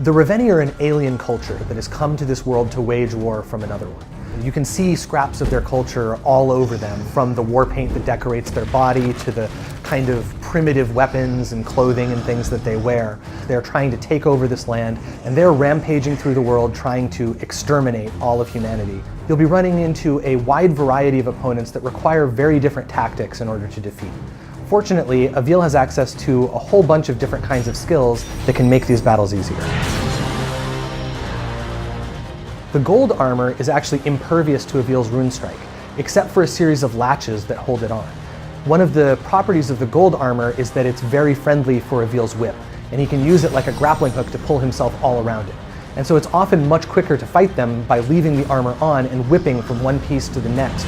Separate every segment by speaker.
Speaker 1: The Reveni are an alien culture that has come to this world to wage war from another one. You can see scraps of their culture all over them, from the war paint that decorates their body to the kind of primitive weapons and clothing and things that they wear. They're trying to take over this land, and they're rampaging through the world trying to exterminate all of humanity. You'll be running into a wide variety of opponents that require very different tactics in order to defeat. Fortunately, Avil has access to a whole bunch of different kinds of skills that can make these battles easier. The gold armor is actually impervious to Avil's rune strike, except for a series of latches that hold it on. One of the properties of the gold armor is that it's very friendly for Avil's whip, and he can use it like a grappling hook to pull himself all around it. And so it's often much quicker to fight them by leaving the armor on and whipping from one piece to the next.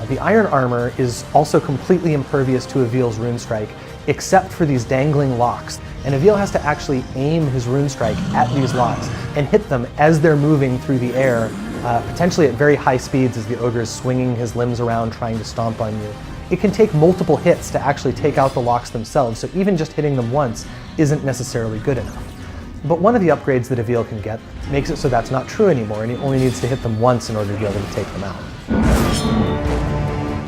Speaker 1: The iron armor is also completely impervious to Avil's rune strike, except for these dangling locks. And Avil has to actually aim his rune strike at these locks and hit them as they're moving through the air, potentially at very high speeds as the ogre is swinging his limbs around trying to stomp on you. It can take multiple hits to actually take out the locks themselves, so even just hitting them once isn't necessarily good enough. But one of the upgrades that Avil can get makes it so that's not true anymore, and he only needs to hit them once in order to be able to take them out.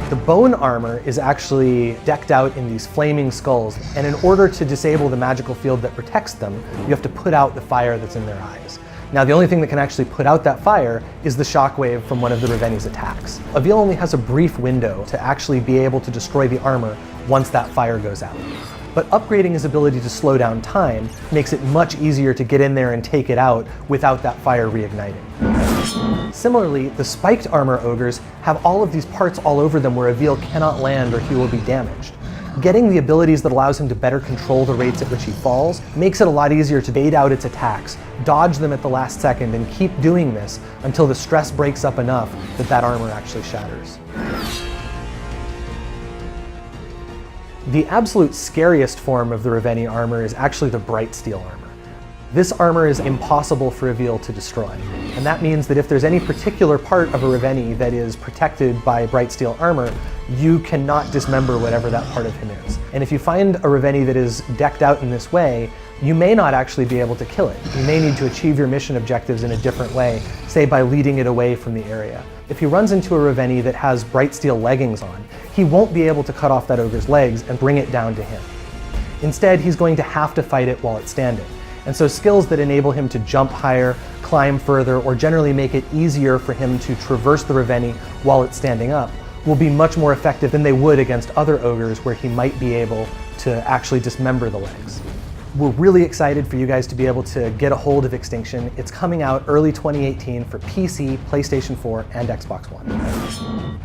Speaker 1: The bone armor is actually decked out in these flaming skulls, and in order to disable the magical field that protects them, you have to put out the fire that's in their eyes. Now, the only thing that can actually put out that fire is the shockwave from one of the Reveni's attacks. Avil only has a brief window to actually be able to destroy the armor once that fire goes out. But upgrading his ability to slow down time makes it much easier to get in there and take it out without that fire reigniting. Similarly, the spiked armor ogres have all of these parts all over them where Avil cannot land or he will be damaged. Getting the abilities that allows him to better control the rates at which he falls makes it a lot easier to bait out its attacks, dodge them at the last second, and keep doing this until the stress breaks up enough that that armor actually shatters. The absolute scariest form of the Reveni armor is actually the bright steel armor. This armor is impossible for Avil to destroy, and that means that if there's any particular part of a Reveni that is protected by bright steel armor, you cannot dismember whatever that part of him is. And if you find a Reveni that is decked out in this way, you may not actually be able to kill it. You may need to achieve your mission objectives in a different way, say by leading it away from the area. If he runs into a Reveni that has bright steel leggings on, he won't be able to cut off that ogre's legs and bring it down to him. Instead, he's going to have to fight it while it's standing. And so skills that enable him to jump higher, climb further, or generally make it easier for him to traverse the Reveni while it's standing up will be much more effective than they would against other ogres where he might be able to actually dismember the legs. We're really excited for you guys to be able to get a hold of Extinction. It's coming out early 2018 for PC, PlayStation 4, and Xbox One.